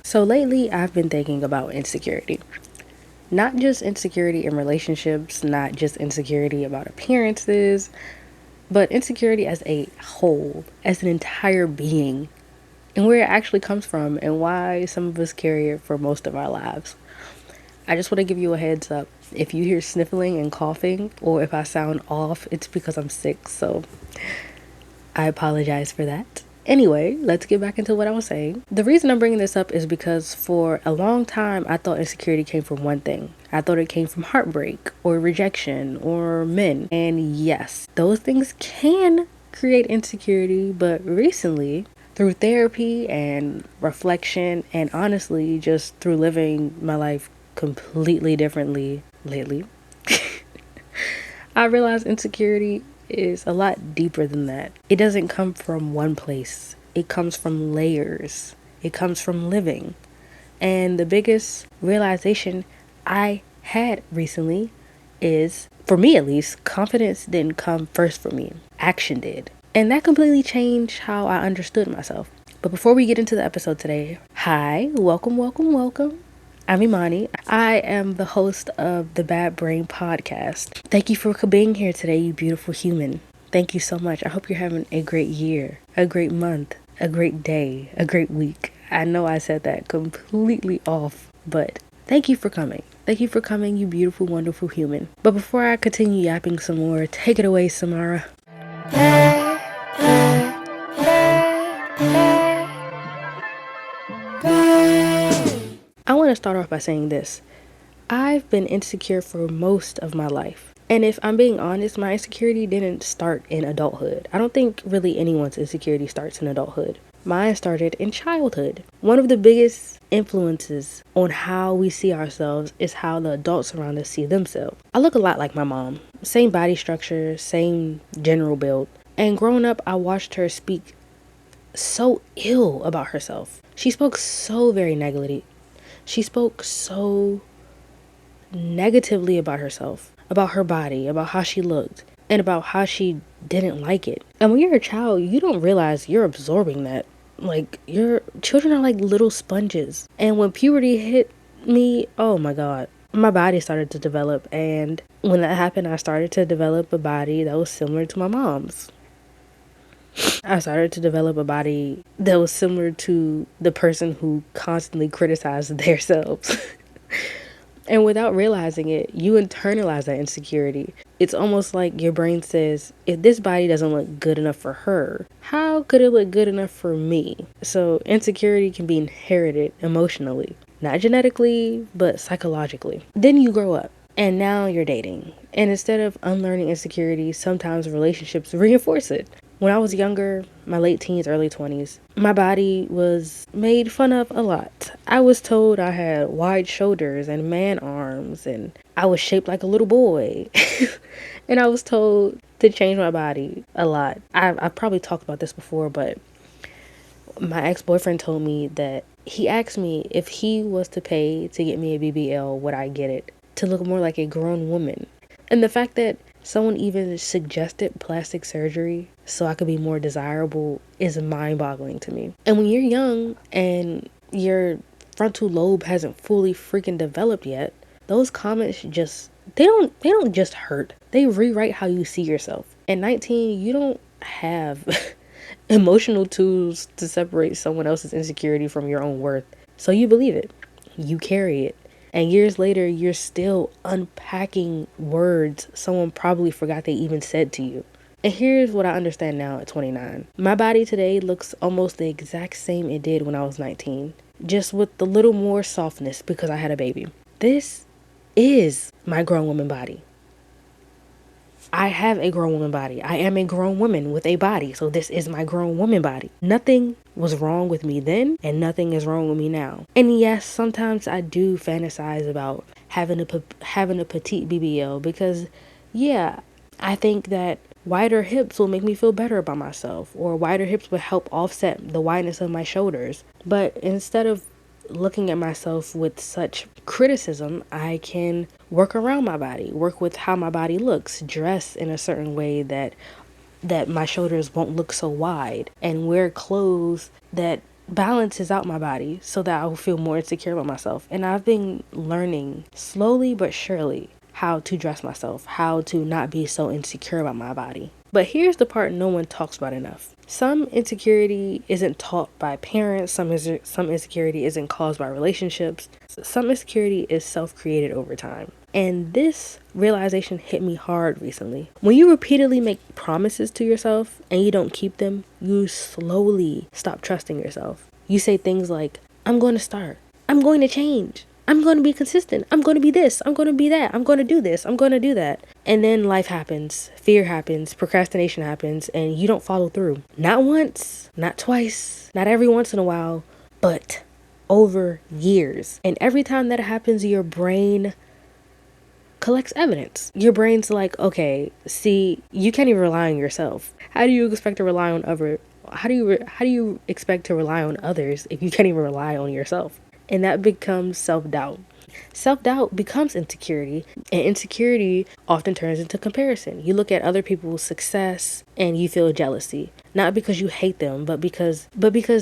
So lately, I've been thinking about insecurity. Not just insecurity in relationships, not just insecurity about appearances, but insecurity as a whole, as an entire being, and where it actually comes from and why some of us carry it for most of our lives. I just want to give you a heads up. If you hear sniffling and coughing, or if I sound off, it's because I'm sick, so I apologize for that. Anyway, let's get back into what I was saying. The reason I'm bringing this up is because for a long time, I thought insecurity came from one thing. I thought it came from heartbreak or rejection or men. And yes, those things can create insecurity, but recently, through therapy and reflection, and honestly, just through living my life completely differently lately, I realized insecurity is a lot deeper than that. It doesn't come from one place, it comes from layers, it comes from living. And the biggest realization I had recently is, for me at least, confidence didn't come first for me, action did. And that completely changed how I understood myself. But before we get into the episode today, hi, welcome. I'm Imani. I am the host of the Bad Brain podcast. Thank you for being here today, you beautiful human. Thank you so much. I hope you're having a great year, a great month, a great day, a great week. I know I said that completely off, but thank you for coming. Thank you for coming, you beautiful, wonderful human. But before I continue yapping some more, take it away, Samara. I want to start off by saying this. I've been insecure for most of my life. And if I'm being honest, my insecurity didn't start in adulthood. I don't think really anyone's insecurity starts in adulthood. Mine started in childhood. One of the biggest influences on how we see ourselves is how the adults around us see themselves. I look a lot like my mom. Same body structure, same general build. And growing up, I watched her speak so ill about herself. She spoke so very negatively. She spoke so negatively about herself, about her body, about how she looked, and about how she didn't like it. And when you're a child, you don't realize you're absorbing that. Like, your children are like little sponges. And when puberty hit me, oh my God, my body started to develop. And when that happened, I started to develop a body that was similar to my mom's. I started to develop a body that was similar to the person who constantly criticized themselves. And without realizing it, you internalize that insecurity. It's almost like your brain says, if this body doesn't look good enough for her, how could it look good enough for me? So insecurity can be inherited emotionally, not genetically, but psychologically. Then you grow up and now you're dating. And instead of unlearning insecurity, sometimes relationships reinforce it. When I was younger, my late teens, early 20s, my body was made fun of a lot. I was told I had wide shoulders and man arms, and I was shaped like a little boy. And I was told to change my body a lot. I've probably talked about this before, but my ex-boyfriend told me that he asked me if he was to pay to get me a BBL, would I get it to look more like a grown woman? And the fact that someone even suggested plastic surgery so I could be more desirable is mind-boggling to me. And when you're young and your frontal lobe hasn't fully freaking developed yet, those comments just they don't just hurt. They rewrite how you see yourself. At 19, you don't have emotional tools to separate someone else's insecurity from your own worth. So you believe it. You carry it. And years later, you're still unpacking words someone probably forgot they even said to you. And here's what I understand now at 29. My body today looks almost the exact same it did when I was 19, just with a little more softness because I had a baby. This is my grown woman body. I have a grown woman body. I am a grown woman with a body. So this is my grown woman body. Nothing was wrong with me then, and nothing is wrong with me now. And yes, sometimes I do fantasize about having a petite BBL because, yeah, I think that wider hips will make me feel better about myself, or wider hips will help offset the wideness of my shoulders. But instead of looking at myself with such criticism, I can work around my body, work with how my body looks, dress in a certain way that my shoulders won't look so wide, and wear clothes that balances out my body so that I will feel more insecure about myself. And I've been learning slowly but surely how to dress myself, how to not be so insecure about my body. But here's the part no one talks about enough. Some insecurity isn't taught by parents, some insecurity isn't caused by relationships. Some insecurity is self-created over time. And this realization hit me hard recently. When you repeatedly make promises to yourself and you don't keep them, you slowly stop trusting yourself. You say things like, I'm going to start. I'm going to change. I'm going to be consistent. I'm going to be this. I'm going to be that. I'm going to do this. I'm going to do that. And then life happens. Fear happens. Procrastination happens. And you don't follow through. Not once. Not twice. Not every once in a while. But over years. And every time that happens, your brain collects evidence. Your brain's like, okay, see, you can't even rely on yourself. How do you expect to rely on how do you expect to rely on others if you can't even rely on yourself? And that becomes self-doubt. Self-doubt becomes insecurity, and insecurity often turns into comparison. You look at other people's success and you feel jealousy, not because you hate them, but because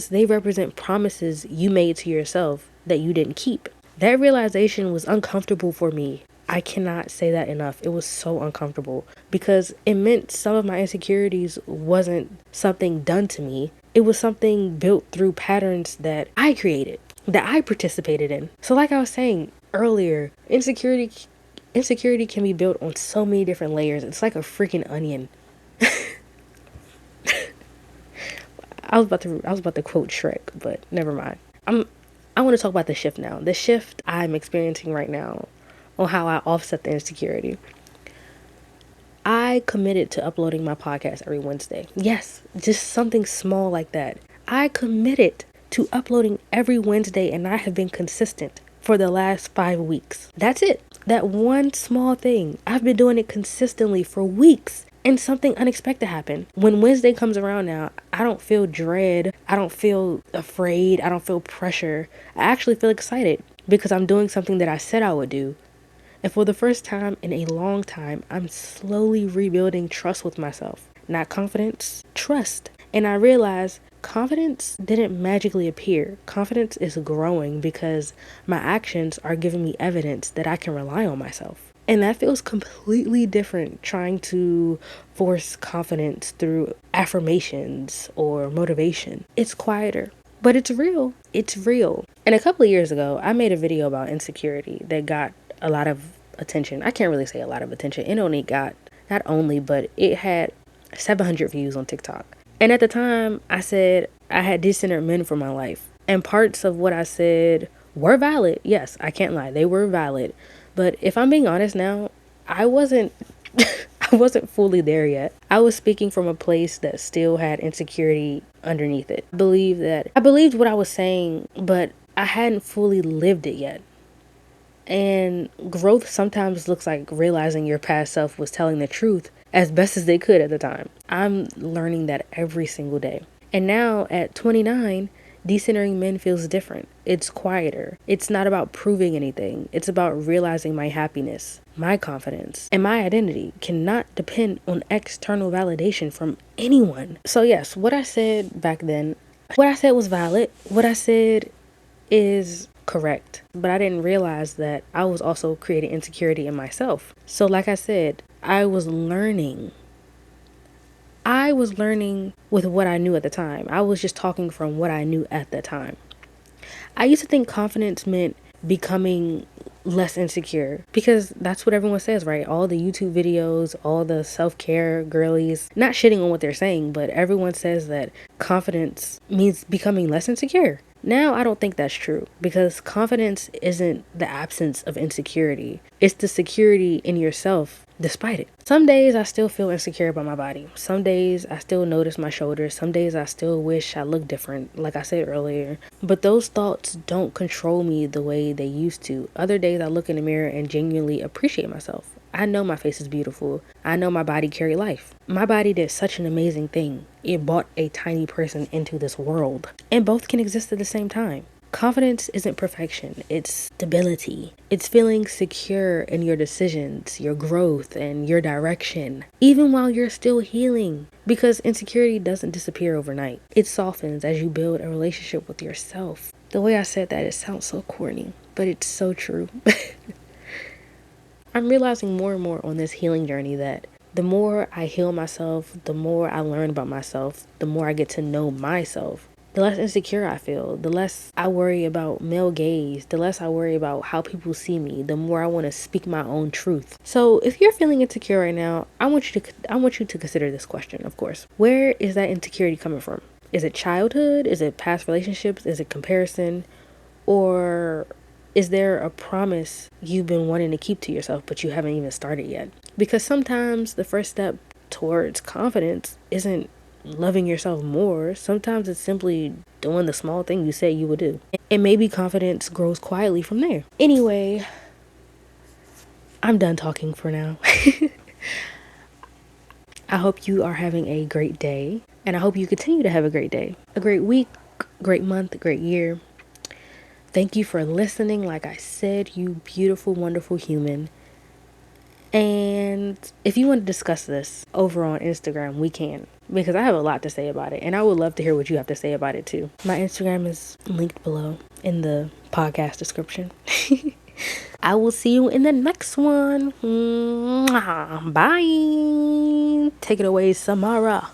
they represent promises you made to yourself that you didn't keep. That realization was uncomfortable for me. I cannot say that enough. It was so uncomfortable because it meant some of my insecurities wasn't something done to me. It was something built through patterns that I created, that I participated in. So like I was saying earlier, insecurity can be built on so many different layers. It's like a freaking onion. I was about to quote Shrek, but never mind. I want to talk about the shift now. The shift I'm experiencing right now on how I offset the insecurity. I committed to uploading my podcast every Wednesday. Yes, just something small like that. I committed to uploading every Wednesday, and I have been consistent for the last 5 weeks. That's it. That one small thing. I've been doing it consistently for weeks, and something unexpected happened. When Wednesday comes around now, I don't feel dread. I don't feel afraid. I don't feel pressure. I actually feel excited because I'm doing something that I said I would do. And for the first time in a long time, I'm slowly rebuilding trust with myself. Not confidence, trust. And I realized confidence didn't magically appear. Confidence is growing because my actions are giving me evidence that I can rely on myself. And that feels completely different trying to force confidence through affirmations or motivation. It's quieter, but it's real. It's real. And a couple of years ago, I made a video about insecurity that got a lot of attention. I can't really say a lot of attention. It only got, not only, but it had 700 views on TikTok. And at the time, I said I had decentered men for my life. And parts of what I said were valid. Yes, I can't lie. They were valid. But if I'm being honest now, I wasn't I wasn't fully there yet. I was speaking from a place that still had insecurity underneath it. I believed what I was saying, but I hadn't fully lived it yet. And growth sometimes looks like realizing your past self was telling the truth as best as they could at the time. I'm learning that every single day. And now at 29, decentering men feels different. It's quieter. It's not about proving anything. It's about realizing my happiness, my confidence, and my identity cannot depend on external validation from anyone. So yes, what I said back then, what I said was valid. What I said is correct. But I didn't realize that I was also creating insecurity in myself. So like I said, I was learning with what I knew at the time. I was just talking from what I knew at the time. I used to think confidence meant becoming less insecure because that's what everyone says, right? All the YouTube videos, all the self-care girlies, not shitting on what they're saying, but everyone says that confidence means becoming less insecure. Now, I don't think that's true because confidence isn't the absence of insecurity. It's the security in yourself despite it. Some days I still feel insecure about my body. Some days I still notice my shoulders. Some days I still wish I looked different, like I said earlier. But those thoughts don't control me the way they used to. Other days I look in the mirror and genuinely appreciate myself. I know my face is beautiful. I know my body carried life. My body did such an amazing thing. It brought a tiny person into this world. And both can exist at the same time. Confidence isn't perfection, it's stability. It's feeling secure in your decisions, your growth, and your direction, even while you're still healing. Because insecurity doesn't disappear overnight, it softens as you build a relationship with yourself. The way I said that, it sounds so corny, but it's so true. I'm realizing more and more on this healing journey that the more I heal myself, the more I learn about myself, the more I get to know myself, the less insecure I feel, the less I worry about male gaze, the less I worry about how people see me, the more I want to speak my own truth. So if you're feeling insecure right now, I want you to consider this question, of course. Where is that insecurity coming from? Is it childhood? Is it past relationships? Is it comparison? Or is there a promise you've been wanting to keep to yourself but you haven't even started yet? Because sometimes the first step towards confidence isn't loving yourself more. Sometimes it's simply doing the small thing you said you would do. And maybe confidence grows quietly from there. Anyway, I'm done talking for now. I hope you are having a great day. And I hope you continue to have a great day, a great week, great month, a great year. Thank you for listening. Like I said, you beautiful, wonderful human. And if you want to discuss this over on Instagram, we can. Because I have a lot to say about it. And I would love to hear what you have to say about it too. My Instagram is linked below in the podcast description. I will see you in the next one. Bye. Take it away, Samara.